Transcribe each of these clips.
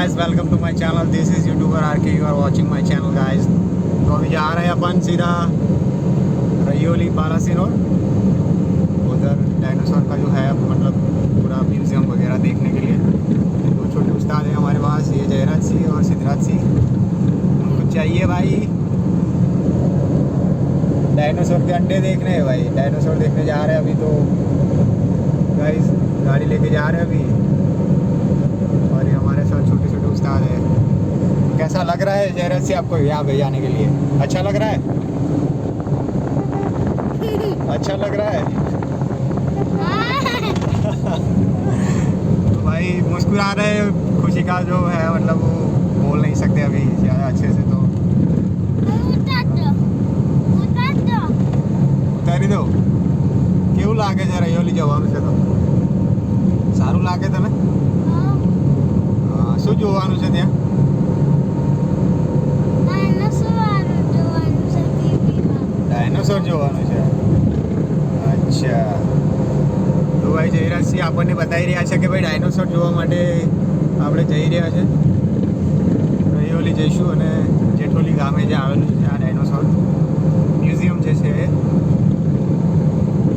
guys, welcome to my channel. This is YouTuber RK. You are watching my channel, guys. तो अभी जा रहे हैं अपन सीधा रयोली बालासिनोर, उधर डायनासोर का जो है मतलब पूरा म्यूजियम वगैरह देखने के लिए। दो छोटे उस्ताद हैं हमारे पास, ये जयराज सिंह और सिद्धराज सिंह। उनको चाहिए भाई डायनासोर के अंडे देखने हैं भाई। डायनासोर देखने जा रहे हैं अभी। तो गाइस गाड़ी लेके जा रहे हैं अभी, और ये हमारे साथ छोटे छोटे उस्ताद हैं। कैसा लग रहा है जयराज से आपको यहाँ पे जाने के लिए? अच्छा लग रहा है? अच्छा लग रहा है? तो भाई मुस्कुरा रहे, खुशी का जो है मतलब वो बोल नहीं सकते अभी ज़्यादा अच्छे से। तो ઉતારી દો। કેવું લાગે છે રયોલી જવાનું છે? તો સારું લાગે તને? શું જોવાનું છે ત્યાં? ડાયનોસોર જોવાનું છે। અચ્છા, તો ભાઈ જયરાજ સિંહ આપણને બતાવી રહ્યા છે કે ભાઈ ડાયનોસોર જોવા માટે આપણે જઈ રહ્યા છે। રયોલી જઈશું અને જેઠોલી ગામે જે આવેલું છે આ ડાયનોસોર મ્યુઝિયમ જે છે એ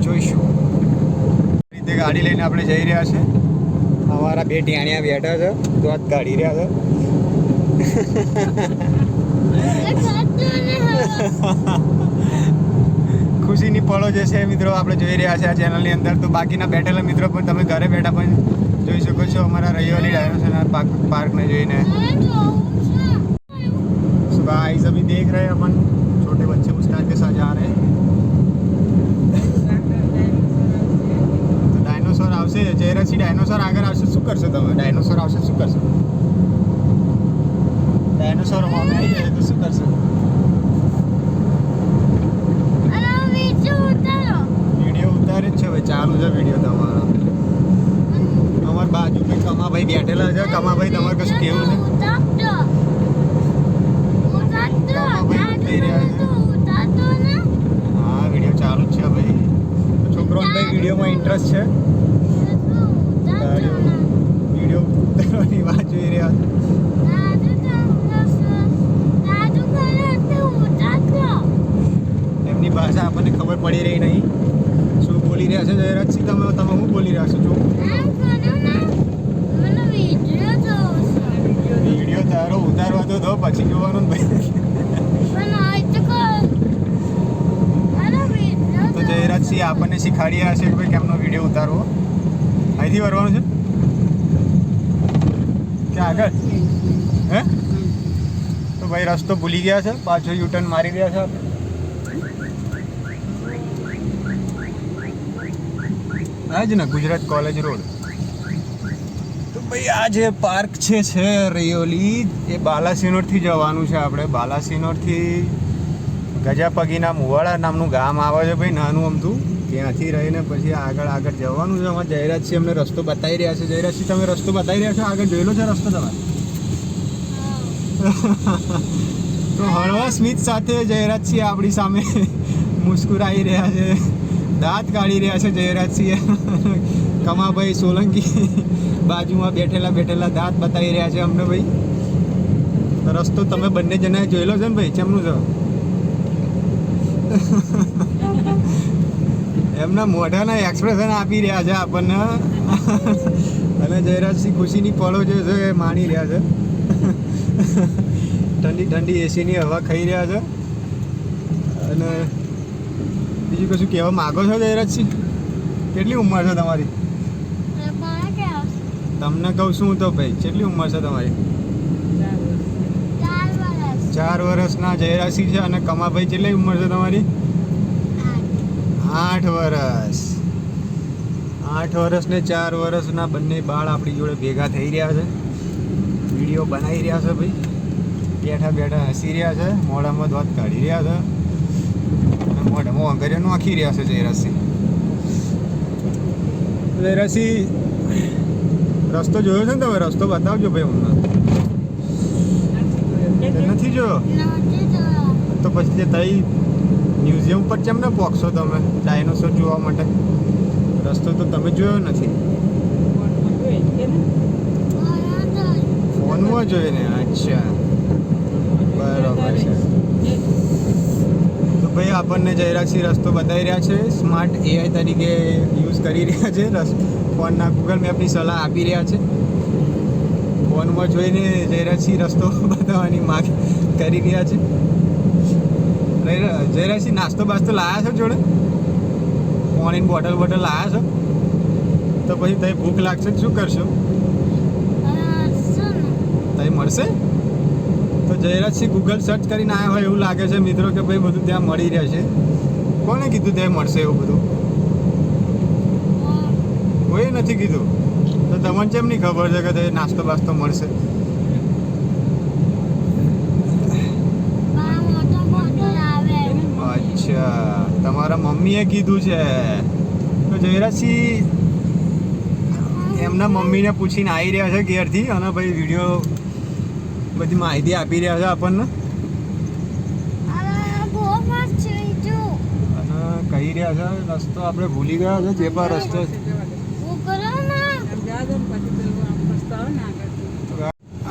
જોઈશું। રીતે ગાડી લઈને આપણે જઈ રહ્યા છે। અમારા બે ટિયાણિયા બેઠા છે, દોત કાઢી રહ્યા છે। ખુશીની પળો જે છે મિત્રો આપણે જોઈ રહ્યા છે આ ચેનલની અંદર। તો બાકીના બેઠેલા મિત્રો પણ તમે ઘરે બેઠા પણ જોઈ શકો છો हमारा रयोली डायनासोर पार्क में જોઈને। सो गाइस अभी देख रहे हैं अपन छोटे बच्चे उस्ताद के साथ जा रहे हैं। तो डायनासोर આવશે જયરાજ સિંહ, डायनासोर આગળ આવશે શું કરશો તમે? डायनासोर આવશે શું કરશો? डायनासोर માં આવી જાય તો શું કરશો? વિડીયો ઉતારે જ છે ભાઈ, ચાલુ છે વિડીયો તમારો। અમાર બાજુ ભાઈ કમાભાઈ બેઠેલા છે। કમાભાઈ તમારે કશું કેવું છે? હા વિડીયો ચાલુ જ છે ભાઈ। છોકરોને ભાઈ વિડીયોમાં ઇન્ટરેસ્ટ છે, વિડીયો ઉતારવાની વાત જોઈ રહ્યા છે। એમની ભાષા આપણને ખબર પડી રહી નહીં, શું બોલી રહ્યા છે જયરાજ સિંહ? તમે શું બોલી રહ્યા છો? વિડીયો તારો ઉતારવા તો દો, પછી જોવાનું ને ભાઈ। તો જયરાજ સિંહ આપણને શીખવાડી રહ્યા છે કે ભાઈ કેમનો વિડીયો ઉતારવો। અહીંથી વરવાનું છે કે આગળ? હે તો ભાઈ રસ્તો ભૂલી ગયા છે, પાછો યુટર્ન મારી રહ્યા છે આપણે। આ જ ને ગુજરાત કોલેજ રોડ। તો ભાઈ આ જે પાર્ક છે રયોલી, એ બાલાસિનોરથી જવાનું છે આપણે। બાલાસિનોરથી ગજાપગીના મુવાડા નામનું ગામ આવે છે ભાઈ, નાનું અમથું। ત્યાંથી રહીને પછી આગળ જવાનું છે। અમારા જયરાજ સિંહ અમને રસ્તો બતાવી રહ્યા છે। જયરાજ સિંહ તમે રસ્તો બતાવી રહ્યા છો? આગળ જોયેલો છે રસ્તો તમે? તો હળવા સ્મિત સાથે જયરાજ સિંહ આપણી સામે મુસ્કુરાઈ રહ્યા છે, દાંત કાઢી રહ્યા છે જયરાજ સિંહ। કમાભાઈ સોલંકી બાજુમાં બેઠેલા દાંત બતાવી રહ્યા છે અમને ભાઈ। તો રસ્તો તમે બંને જણાએ જોયેલો છે ને ભાઈ? કેમનું છે? એમના મોઢાના એક્સપ્રેશન આપી રહ્યા છે આપણને, અને જયરાજ સિંહ ખુશીની પળો જે છે એ માણી રહ્યા છે। ઠંડી ઠંડી એસીની હવા ખાઈ રહ્યા છે। અને બીજું કશું કહેવા માગો છો જયરાજ સિંહ? કેટલી ઉંમર છે તમારી? તમને કહું શું તો ભાઈ, કેટલી ઉંમર છે તમારી? 4 વર્ષના જયરાજ સિંહ છે, અને કમાભાઈ કેટલી ઉંમર છે તમારી? 8 વર્ષ। 8 વર્ષ ને 4 વર્ષના બંને બાળ આપણી જોડે ભેગા થઈ રહ્યા છે, વિડીયો બનાવી રહ્યા છે ભાઈ। બેઠા બેઠા હસી રહ્યા છે, મોઢામાં દાંત કાઢી રહ્યા છે, અને મોઢામાં અંગરિયા નાખી રહ્યા છે જયરાજ સિંહ। જયરાજ સિંહ રસ્તો જોયો છે ને તમે? રસ્તો બતાવજો ભાઈ અમને। નથી જોયો તો પછી તઈ મ્યુઝિયમ પર કેમ ને પહોંચશો તમે ડાયનોસોર જોવા માટે? રસ્તો તો તમે જોયો નથી। ફોન ફોનમાં જોઈને અચ્છા બરોબર છે. તો ભાઈ આપણને જયરાજસિંહ રસ્તો બતાવી રહ્યા છે, સ્માર્ટ AI તરીકે યુઝ કરી રહ્યા છે, ફોનના ગૂગલ મેપની સલાહ આપી રહ્યા છે. ફોનમાં જોઈને જયરાજસિંહ રસ્તો બતાવવાની માંગ કરી રહ્યા છે. જયરાજસિંહ નાસ્તો બાસ્તો લાયા છો જોડે? પાણીની બોટલ લાયા છો? તો પછી તઈ ભૂખ લાગશે તો શું કરશો? તઈ મળશે? તો જયરાજસિંહ ગૂગલ સર્ચ કરીને આવ્યા હોય એવું લાગે છે મિત્રો કે ભાઈ બધું ત્યાં મળી રહેશે. કોને કીધું ત્યાં મળશે એવું બધું? કોઈ નથી કીધું. તો તમને કેમ નહીં ખબર છે કે તે નાસ્તો બાસ્તો મળશે? અચ્છા, તમારા મમ્મીએ કીધું છે. તો જયરાજસિંહ એમના મમ્મીને પૂછીને આવી રહ્યા છે ઘેરથી, અને ભાઈ વિડીયો બધી માહિતી આપી રહ્યા છે આપણને, અને કહી રહ્યા છે રસ્તો આપણે ભૂલી ગયા છે જે પણ રસ્તો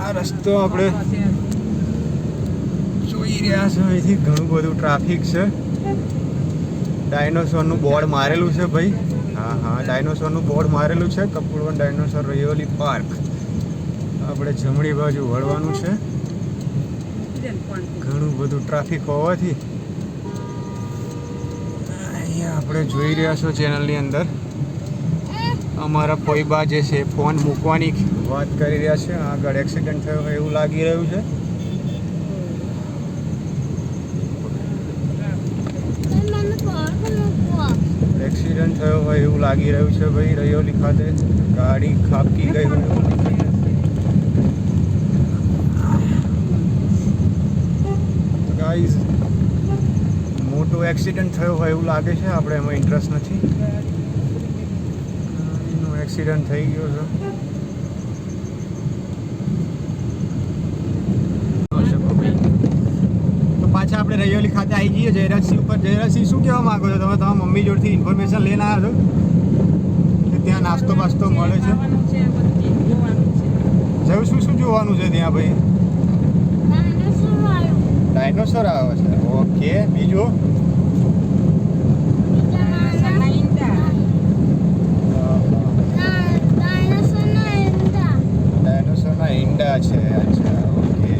આ રસ્તો આપણે જોઈ રહ્યા છો. અહીંથી ઘણું બધું ટ્રાફિક છે. ડાયનોસોરનું બોર્ડ મારેલું છે ભાઈ. હા ડાયનોસોરનું બોર્ડ મારેલું છે, કપૂરવન ડાયનોસોર રૈયોલી પાર્ક. આપણે જમણી બાજુ વળવાનું છે. ઘણું બધું ટ્રાફિક હોવાથી અહીંયા આપણે જોઈ રહ્યા છો ચેનલની અંદર અમારા પોઈબા જે છે ફોન મૂકવાની વાત કરી રહ્યા છે. આગળ એક્સિડન્ટ થયો હોય એવું લાગી રહ્યું છે. એક્સિડન્ટ થયો હોય એવું લાગી રહ્યું છે ભાઈ. રૈયોલી ખાતે ગાડી ખાબકી ગઈ હોય. ગાઈઝ મોટો એક્સિડન્ટ થયો હોય એવું લાગે છે. આપણે એમાં ઇન્ટરેસ્ટ નથી. એનો એક્સિડન્ટ થઈ ગયો છે. તો પાછા આપણે રૈયોલી ખાતે આવી જઈએ જયરાજસિંહ ઉપર. જયરાજસિંહ શું કહેવા માંગો છો તમે? તમારા મમ્મી જોડથી ઇન્ફોર્મેશન લઈને આવ્યા છો કે ત્યાં નાસ્તો બાસ્તો મળે છે? જવું શું જોવાનું છે ત્યાં ભાઈ? ડાયનોસોર આવે છે. ઓકે, બીજું? ડાયનોસોરના ઈંડા છે. અચ્છા, ઓકે.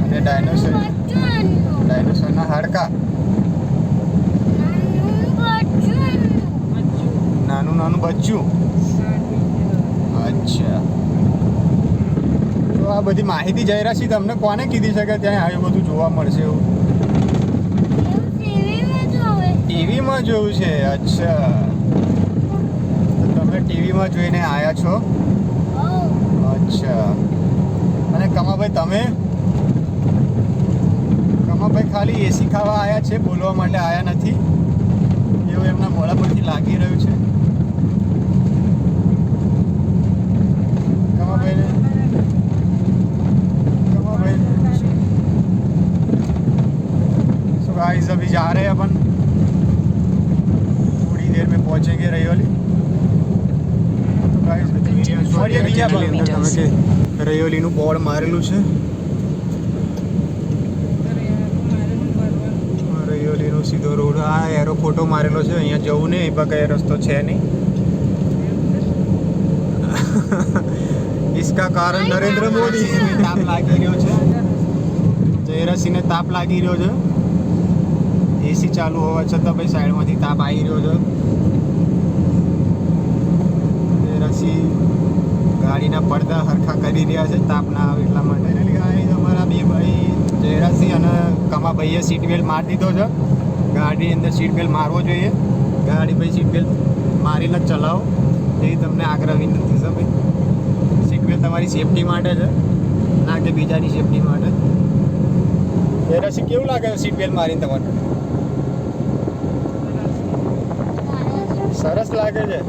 અને ડાયનોસોરના હાડકા? નાનું બચ્ચું. અચ્છા, તો આ બધી માહિતી જયરાજસિંહ તમને કોને કીધી છે કે ત્યાં આવી બધું જોવા મળશે એવું? ટીવીમાં જોયું છે. અચ્છા, તો તમે ટીવીમાં જોઈને આવ્યા છો? અચ્છા. અને કમાભાઈ તમે? કમાભાઈ ખાલી એસી ખાવા આવ્યા છે, બોલવા માટે આવ્યા નથી એવું એમના મોઢા પરથી લાગી રહ્યું છે. गाइस अभी जा रहे हैं अपन, थोड़ी देर में पहुंचेंगे रैयोली. तो गाइस રૈયોલીનું બોર્ડ મારેલું છે. રૈયોલીનો સીધો રોડ. આ એરો ફોટો મારેલો છે. અહીંયા જવું નહીં, એ કઈ રસ્તો છે નહીં. इसका कारण नरेंद्र मोदी. તાપ લાગી રહ્યો છે. જયરાજસિંહને તાપ લાગી રહ્યો છે. એસી ચાલુ હોવા છતાં ભાઈ સાઈડમાંથી તાપ આવી રહ્યો છે. જયરાજસિંહ ગાડીના પડદા હરખા કરી રહ્યા છે તાપ ના આવે એટલા માટે. અમારા બે ભાઈ જયરાજસિંહ અને કમાભાઈએ સીટ બેલ્ટ મારી દીધો છે. ગાડીની અંદર સીટ બેલ્ટ મારવો જોઈએ. ગાડી ભાઈ સીટ બેલ્ટ મારીને જ ચલાવો એવી તમને આગ્રહ વિનંતી છે ભાઈ. સીટ બેલ્ટ તમારી સેફટી માટે છે, ના કે બીજાની સેફટી માટે. જયરાજસિંહ કેવું લાગે છે સીટ બેલ્ટ મારીને તમારે? સરસ લાગે છે.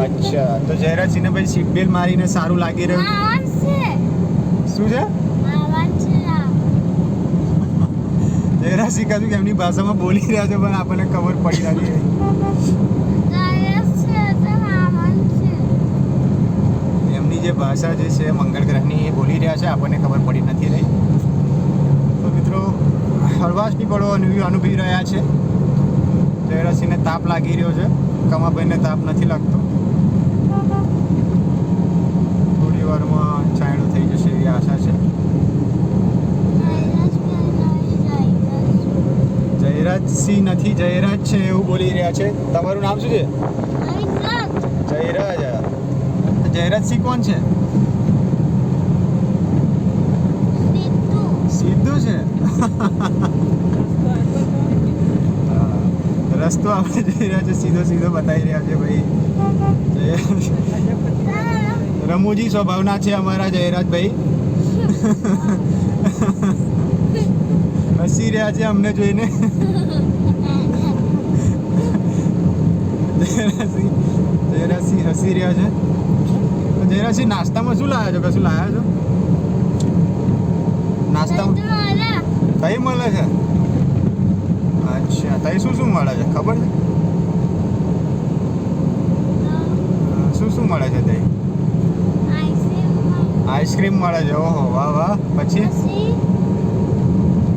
અચ્છા, તો જયરાજસિંહને ભાઈ સીટ બેલ્ટ મારીને સારું લાગી રહ્યું. શું છે? જયરાજસિંહ કશું એમની ભાષામાં બોલી રહ્યા છે પણ આપણને ખબર પડી નથી. જે ભાષા જે છે મંગળ ગ્રહની એ બોલી રહ્યા છે, આપણને ખબર પડી નથી રહી. તો મિત્રો હળવાશની પળો અનુભવી રહ્યા છે. જયરાજસિંહને તાપ લાગી રહ્યો છે, કમાભાઈને તાપ નથી લાગતો. થોડી વારમાં છાંયડો થઈ જશે એવી આશા છે. જયરાજસિંહ નથી, જયરાજ છે એવું બોલી રહ્યા છે. તમારું નામ શું છે? જયરાજ. જયરાજસિંહ કોણ છે? સીધું છે. રસ્તો આપણે જઈ રહ્યા છે, સીધો સીધો બતાવી રહ્યા છે ભાઈ. રમૂજી સ્વભાવના છે અમારા જયરાજભાઈ. હસી રહ્યા છે અમને જોઈને. જયરાજસિંહ હસી રહ્યા છે. તો જયરાજસિંહ નાસ્તામાં શું લાવ્યા છો? કશું લાવ્યા છો નાસ્તામાં? કઈ મળે છે? અચ્છા, તઈ શું શું મળે છે ખબર છે? શું શું મળે છે તઈ? આઈસ્ક્રીમ મળે છે. ઓહો વાહ વાહ. પછી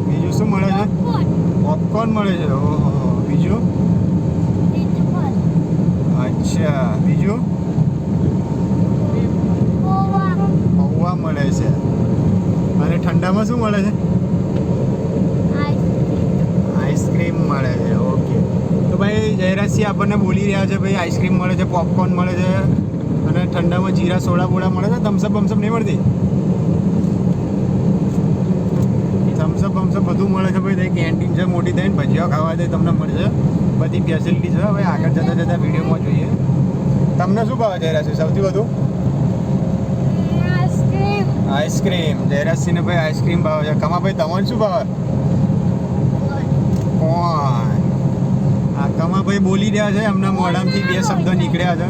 બીજું શું મળે છે? પોપકોર્ન મળે છે. ઓહો. બીજું? અચ્છા, બીજું? પૌવા મળે છે. અને ઠંડામાં શું મળે છે? આઈસ્ક્રીમ મળે છે. ઓકે. તો ભાઈ જયરાજસિંહ આપણને બોલી રહ્યા છે ભાઈ આઈસ્ક્રીમ મળે છે, પોપકોર્ન મળે છે અને ઠંડામાં જીરા સોડા બોડા મળે છે. થમ્સઅપ બમ્સઅપ નહીં મળતી? થમ્સઅપ બમ્સઅપ બધું મળે છે ભાઈ. કેન્ટીન છે મોટી થઈને, ભજીયા ખાવા દે તમને મળશે. બધી ફેસિલિટી છે. હવે આગળ જતાં જતાં વિડીયોમાં જોઈએ. તમને શું ભાવે જયરાજસિંહ સૌથી વધુ? આઈસ્ક્રીમ. જયરાજસિંહને ભાઈ આઈસ્ક્રીમ ભાવે છે. કમાભાઈ તમને શું ભાવે? કોણ? આ કમાભાઈ બોલી રહ્યા છે, એમના મોઢામાંથી બે શબ્દ નીકળ્યા છે.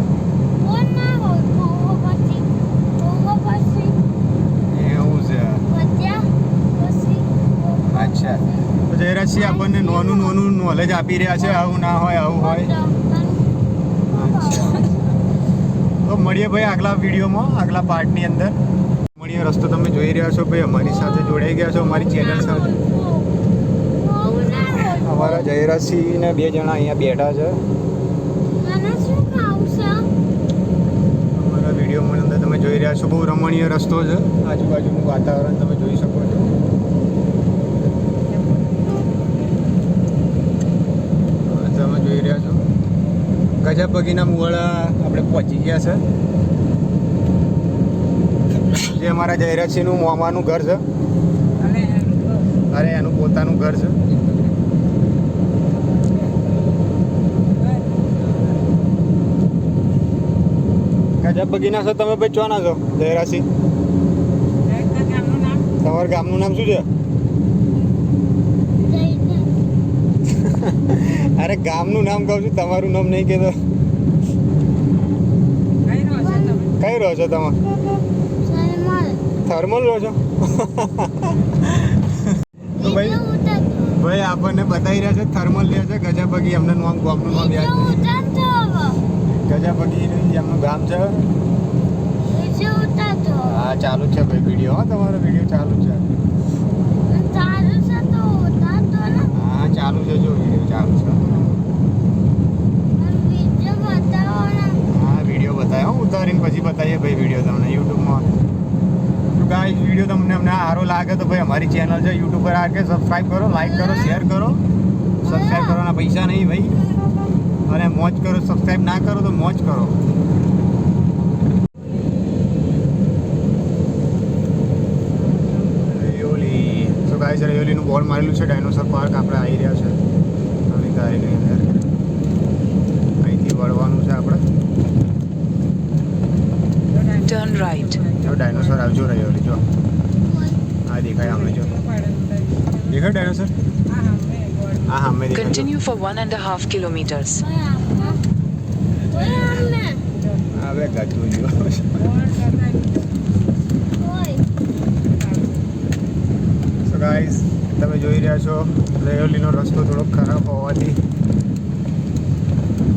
એવું છે. અચ્છા. તો જયરાજસિંહ આપણને નોનું નોલેજ આપી રહ્યા છે, આવું ના હોય આવું હોય. અચ્છા. તો મળીએ ભાઈ આગલા વિડીયોમાં, આગલા પાર્ટની અંદર મળીએ. રસ્તો તમે જોઈ રહ્યા છો ભાઈ, અમારી સાથે જોડાઈ ગયા છો અમારી ચેનલ સાથે. અમારા જયરાજસિંહ ને બે જણા અહીંયા બેઠા છે. અમારા વિડીયોમાં અંદર તમે જોઈ રહ્યા છો બહુ રમણીય રસ્તો છે. આજુબાજુનું વાતાવરણ તમે જોઈ શકો છો. તમે જોઈ રહ્યા છો ગજબ બગીના મુવાડા આપણે પહોંચી ગયા છે. જે અમારા જયરાજસિંહનું મામાનું ઘર છે. અરે એનું પોતાનું ઘર છે. ગજબ બગીના છો તમે ભાઈ. ચોના છો જયરાજસિંહ? તમારા ગામનું નામ શું છે? અરે ગામનું નામ કહું છું, તમારું નામ નહીં કહેતો. કઈ રહો છો તમે? થર્મલ રહો છો? તો ભાઈ આપણને બતાવી રહ્યા છે થર્મલ લે છે. ગજાબગી એમને નામ ગામનું નામ યાદ નથી. ગજાબગી એમનું ગામ છે. હા ચાલુ છે ભાઈ વિડીયો. હા તમારો વિડીયો ચાલુ છે. હા ચાલુ છે, જો વિડીયો ચાલુ છે. હા વિડીયો બતાવ્યો, ઉતારીને પછી બતાવીએ ભાઈ વિડીયો તમને યુટ્યુબમાં. તો ગાઈસ વિડીયો તમને અમને સારો લાગે તો ભાઈ અમારી ચેનલ છે યુટ્યુબ પર આકે સબસ્ક્રાઈબ કરો, લાઈક કરો, શેર કરો. સબસ્ક્રાઈબ કરવાના પૈસા નહીં ભાઈ. અને મોજ કરો. સબસ્ક્રાઈબ ના કરો તો મોજ કરો. રૈયોલીનું બોર્ડ મારેલું છે. ડાયનોસર પાર્ક આપણે આવી રહ્યા છે નવી ગાડીની અંદર. અહીંથી વળવાનું છે આપણે. Turn right. જો ડાયનોસર આવજો રૈયોલી. જો આ દેખાય અમે. જો દેખાય ડાયનોસર? હા હા મેં દેખાય. Continue for 1.5 kilometers. હવે ગાતું જો. ગાઈસ તમે જોઈ રહ્યા છો રૈયોલીનો રસ્તો થોડોક ખરાબ હોવાથી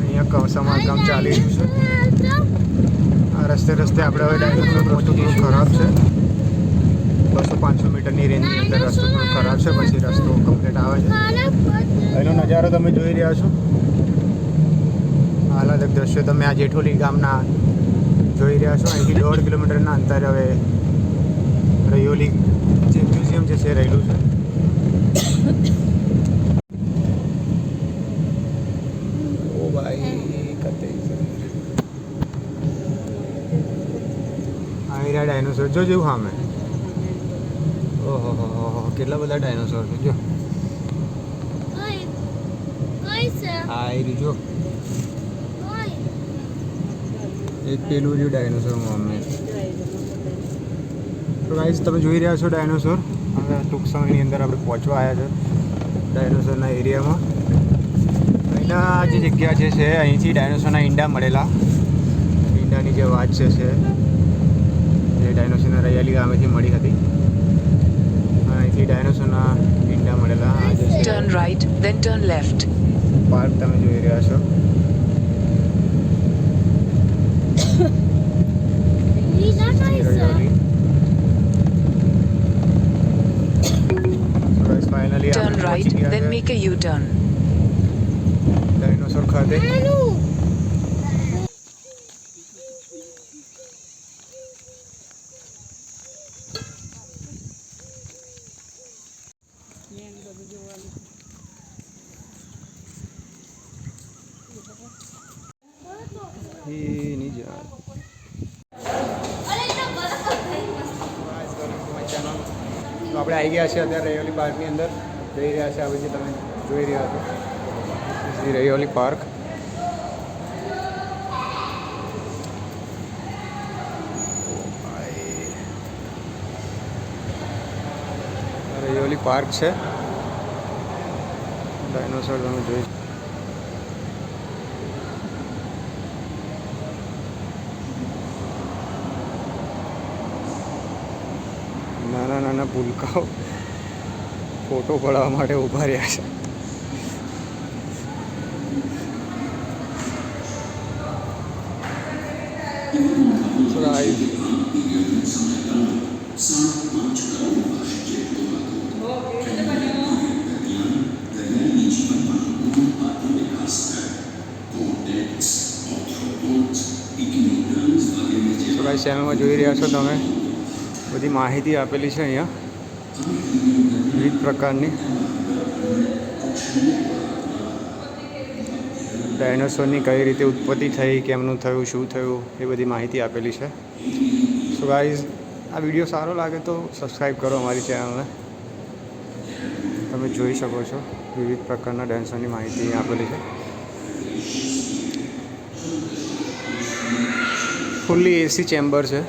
અહીંયા સમારકામ ચાલી રહ્યું છે. આ રસ્તે રસ્તે આપણે હવે ડાયનોસોર રસ્તો થોડો ખરાબ છે, 200-500 મીટરની રેન્જની અંદર રસ્તો થોડો ખરાબ છે, પછી રસ્તો કમ્પ્લીટ આવે છે. એનો નજારો તમે જોઈ રહ્યા છો, આહલાદક દ્રશ્યો તમે આ જેઠોલી ગામના જોઈ રહ્યા છો. અહીંથી 1.5 કિલોમીટરના અંતરે હવે રૈયોલી જે મ્યુઝિયમ જે છે રહેલું છે. ઓ ભાઈ કતે અહીં રહ્યા ડાયનોસોર જો જેવું સામે. ઓહો કેટલા બધા ડાયનોસોર છે જો. આ રહ્યું જો, એક પેલું રહ્યું ડાયનોસોર અમે. તો ગાઈઝ તમે જોઈ રહ્યા છો ડાયનોસોર. હવે ટૂંક સમયની અંદર આપણે પહોંચવા આવ્યા છે ડાયનોસોરના એરિયામાં. અહીંના જે જગ્યા છે અહીંથી ડાયનોસોરના ઈંડા મળેલા, ઈંડાની જે વાત છે એ ડાયનોસોરના રૈયાલી ગામેથી મળી હતી. અહીંથી ડાયનોસોરના ઈંડા મળેલા. આ જે છે Turn right, then turn left. Park તમે જોઈ રહ્યા છો. Raiyoli. Finally Turn right, then make a U-turn. Dinosaur ખાતે. એની જાય. તો આપણે આવી ગયા છે અત્યારે રૈયોલી પાર્કની અંદર જઈ રહ્યા છે. હવે જે તમે જોઈ રહ્યા છો રૈયોલી પાર્ક. રૈયોલી પાર્ક છે. ડાયનોસોર તમે જોઈ નાના નાના ભૂલકાઓ ફોટો પડાવવા માટે ઊભા રહ્યા છે. ચેનલમાં જોઈ રહ્યા છો તમે, બધી માહિતી આપેલી છે અહીંયા વિવિધ પ્રકારની. ડાયનોસોરની કઈ રીતે ઉત્પત્તિ થઈ, કેમનું થયું, શું થયું, એ બધી માહિતી આપેલી છે. સો ગાઈઝ આ વિડીયો સારો લાગે તો સબસ્ક્રાઈબ કરો અમારી ચેનલને. તમે જોઈ શકો છો વિવિધ પ્રકારના ડાયનોસોરની માહિતી આપેલી છે. ફુલ્લી એસી ચેમ્બર છે.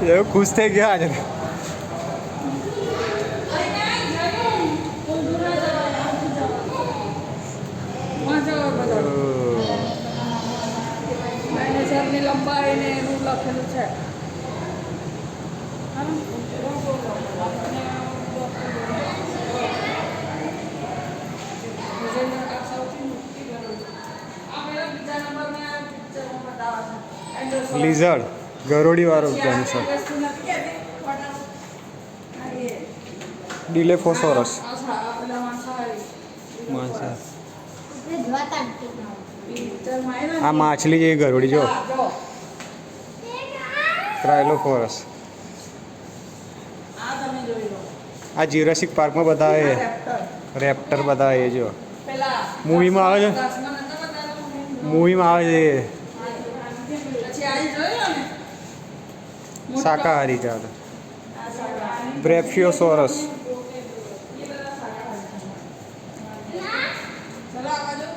ये खुश थे क्या आज? ડાયનોસરની લંબાઈ ને એનું લખેલું છે. લિઝર્ડ ગરોડી વાળો ડાયનોસોર ડિલેફોસોરસ માછા. આ માછલી જેવી ગરોડી જો ટ્રાયલોફોરસ. આ જ્યુરાસિક પાર્કમાં બતાવે રેપ્ટર બતાવે એ જો. પેલા મૂવીમાં આવે છે દસમાં નતા બતાવ્યા મમ્મી? મૂવીમાં આવે છે પછી આવી જોયો ને મોટો. શાકાહારી છે આ તો. આ શાકાહારી. બ્રેફિયોસોરસ. એ બધા શાકાહારી. ચલો આ બાજુ.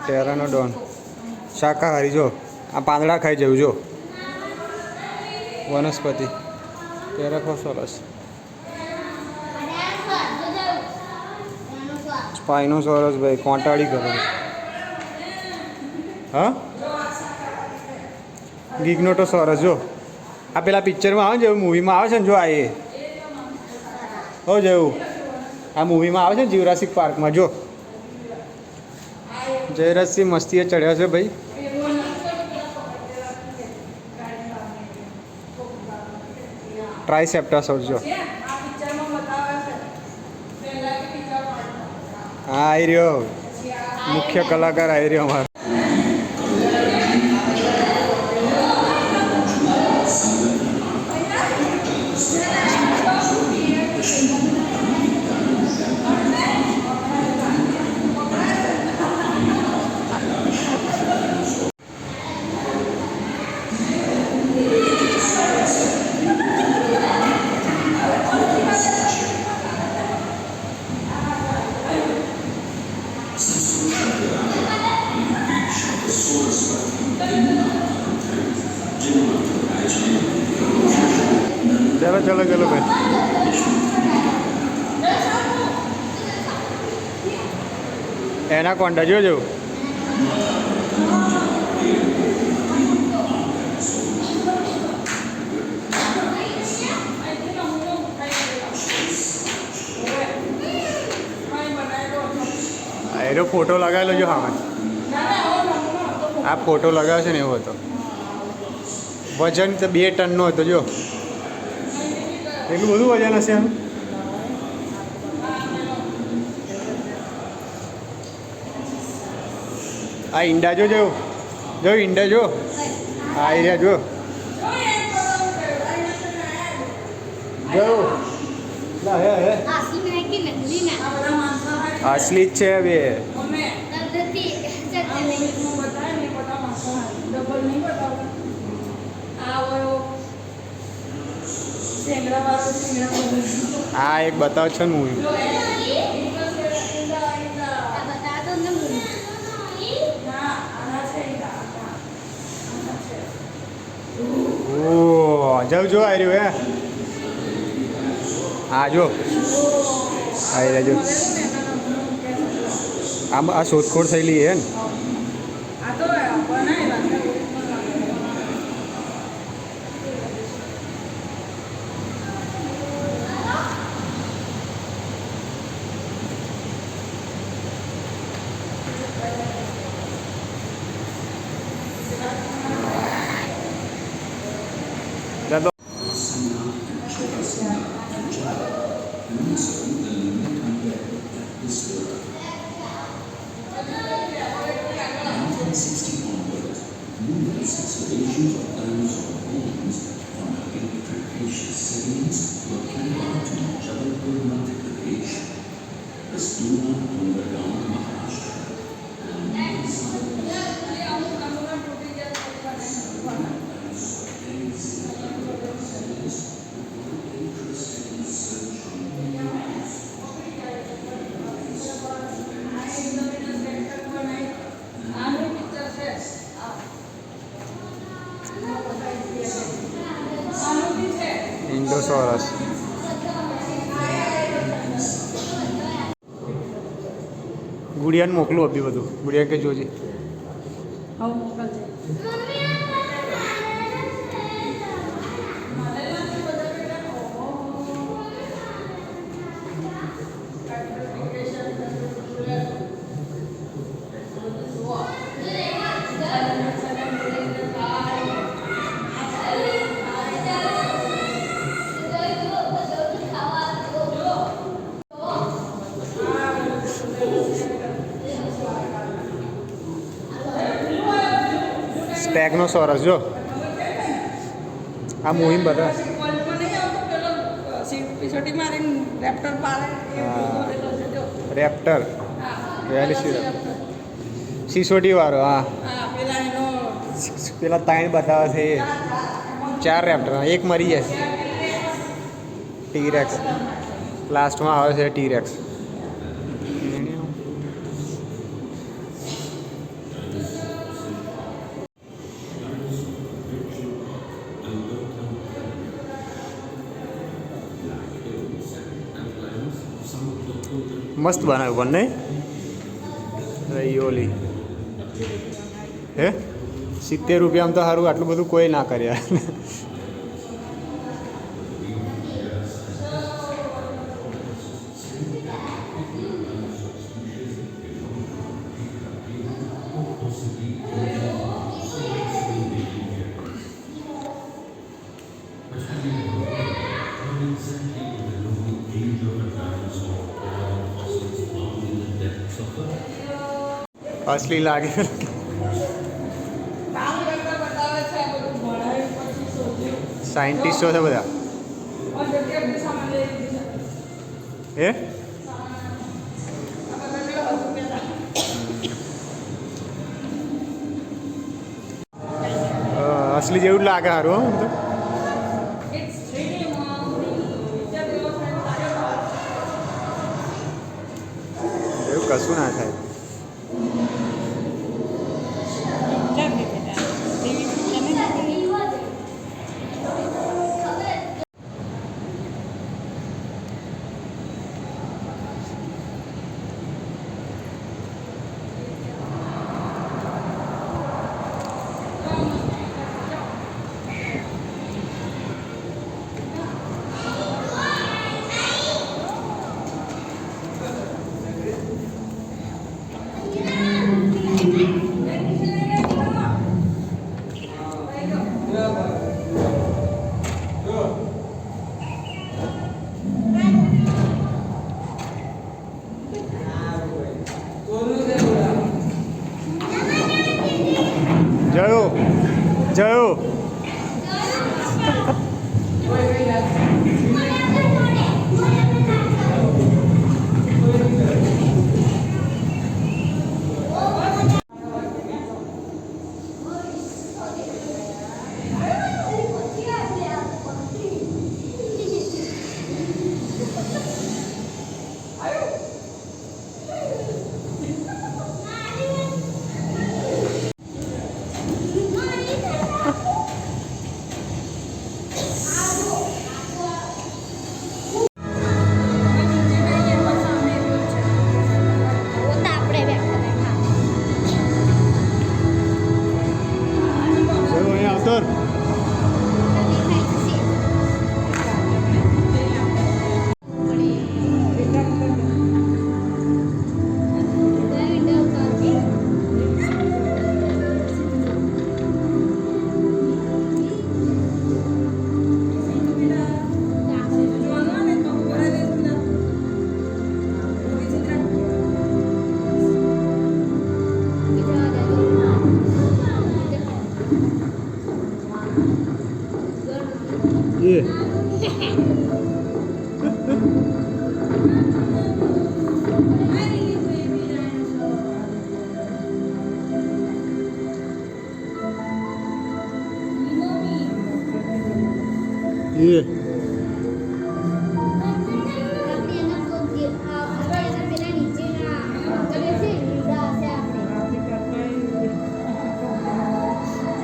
ટેરાનોડોન શાકાહારી જો આ પાંદડા ખાઈ જવું જો વનસ્પતિ ટેરાફોસોરસ સ્પાઇનોસોરસ ભાઈ કોંટાળી કરે હા ગિગ્નોટોસોરસ જો આ પેલા પિક્ચરમાં આવે ને જેવું મૂવીમાં આવે છે ને જો આ એ હો જેવું આ મૂવીમાં આવે છે ને જ્યુરાસિક પાર્કમાં જો જયરાજસિંહ મસ્તીએ ચડ્યા છે ભાઈ ટ્રાયસેપ્ટાસોર જો આ પિક્ચરમાં બતાવે છે પહેલા કે બીજા પાર્ટમાં. હા આવી રહ્યો મુખ્ય કલાકાર આવી રહ્યો અમારો ચલો ચલો ચલો ભાઈ એના કોન્ડા જોજો એનો ફોટો લગાવેલો જો હા આ ફોટો લગાવે છે ને એવો હતો વજન તો 2 ટનનો હતો જો એટલું બધું વજન હશે આનું આ ઈંડા જો જો જો ઈંડા જો આ રહ્યા જો જો ના હે असली જ છે હવે મમ્મી આ મૂવીમાં બતાવે ને એ બધા માંસાહારી. ડબલ નહીં બતાવતા. આ ઓયો શેંગડાવાળો શેંગડા બધું. આ એક બતાવ છે ને મૂવી જો એ ઈંડા છે, ઈંડા, ઈંડા. ના, આના છે ઈંડા, આના. આના છે. ઓ જાવ જો આવી રહ્યું હે આ જો આવી રહ્યા જો આમ આ શોધખોળ થયેલી હે ને આ તો બનાવેલા છે. ચાલો ઇન્ડોસોરસ ગુડિયાને મોકલું અભી બધું ગુડિયા કે જોજે હવે મોકલજે. ટેકનોસોરસ જો આ મુહિમ બધા રેપ્ટર સિસોટી વાળો હા પેલા તાણ બતાવે છે એ 4 રેપ્ટર એક મરી જશે ટીરેક્સ લાસ્ટમાં આવે છે ટીરેક્સ મસ્ત બનાવ્યું પણ નહીં રૈયોલી હે 70 રૂપિયામાં તો સારું આટલું બધું કોઈ ના કર્યા અસલી લાગે સાયન્ટિસ્ટો છે બધા એ અસલી જેવું જ લાગે સારું હો તો એવું કશું ના થાય જયો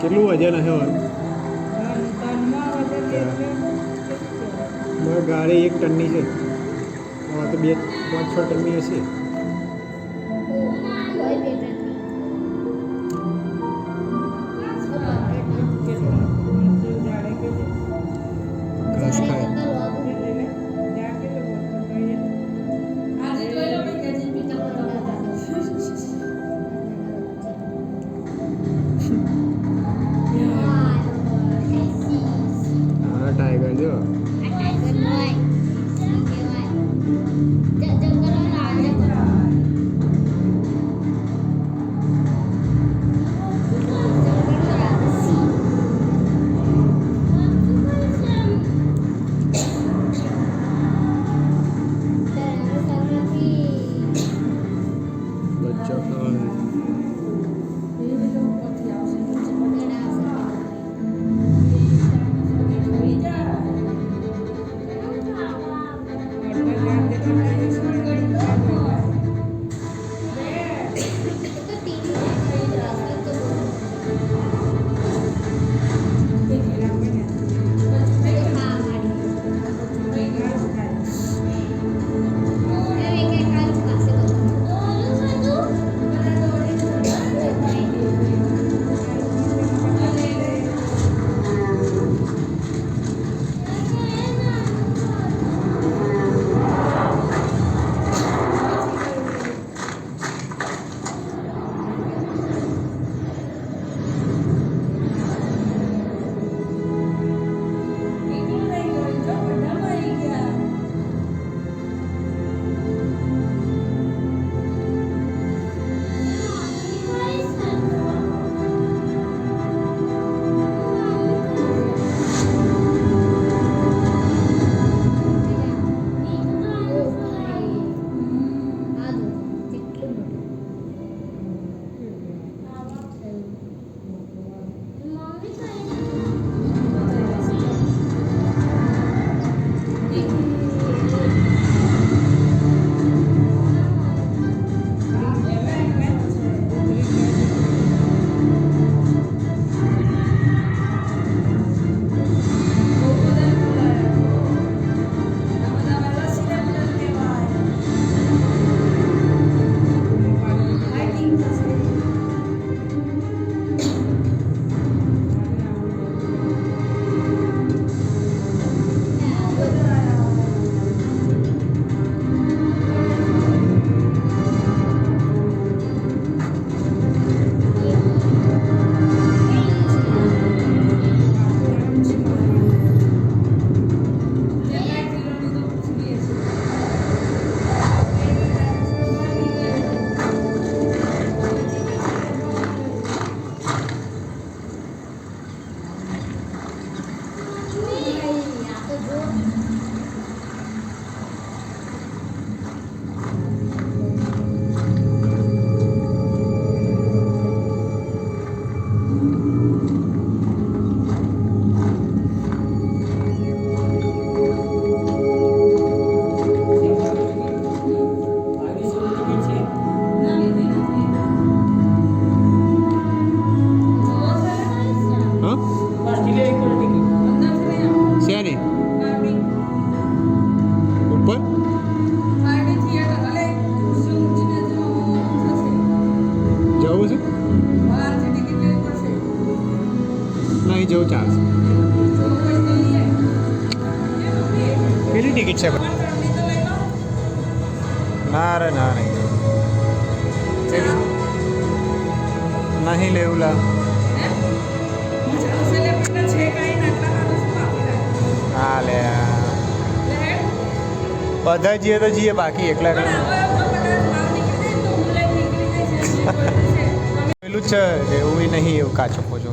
કેટલું વજન હશે મારી ગાડી 1 ટનની છે તો 5-6 ટનની હશે ઘાસ ખાય ટાઈગર જો પેલી ટિકિટ છે ના રે ના નહીં નહીં લેવું લા હા લે બધા જઈએ તો જઈએ બાકી એકલા પેલું જ છે એવું નહીં એવું કાચો પોચો